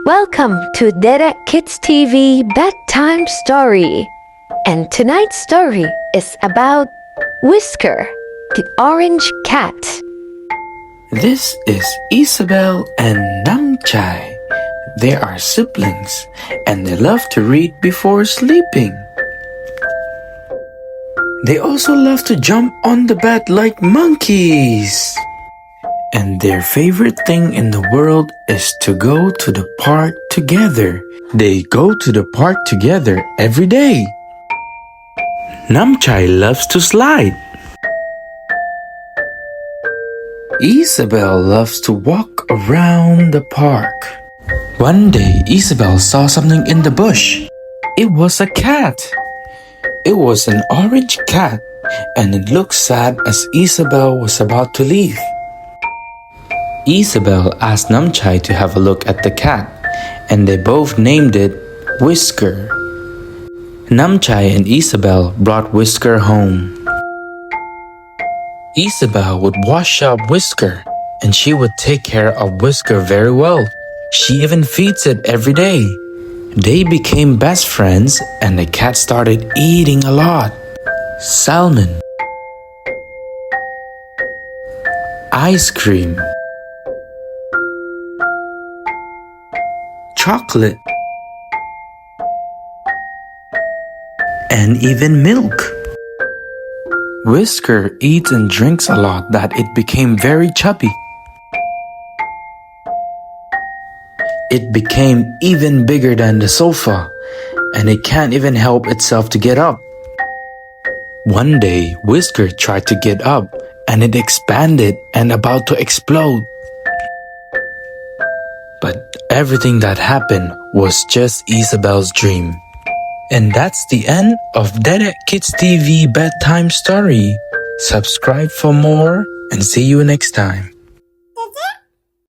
Welcome to DEDEkidsTV Bedtime Story. And tonight's story is about Whisker, the orange cat. This is Isabel and Namchai. They are siblings and they love to read before sleeping. They also love to jump on the bed like monkeys. And their favorite thing in the world is to go to the park together. They go to the park together every day. Namchai loves to slide. Isabel loves to walk around the park. One day, Isabel saw something in the bush. It was a cat. It was an orange cat, and it looked sad as Isabel was about to leave. Isabel asked Namchai to have a look at the cat, and they both named it Whisker. Namchai and Isabel brought Whisker home. Isabel would wash up Whisker, and she would take care of Whisker very well. She even feeds it every day. They became best friends, and the cat started eating a lot. Salmon, ice cream, chocolate, and even milk. Whisker eats and drinks a lot that it became very chubby. It became even bigger than the sofa, and it can't even help itself to get up. One day, Whisker tried to get up, and it expanded and about to explode. But everything that happened was just Isabel's dream. And that's the end of DEDEkidsTV Bedtime Story. Subscribe for more and see you next time.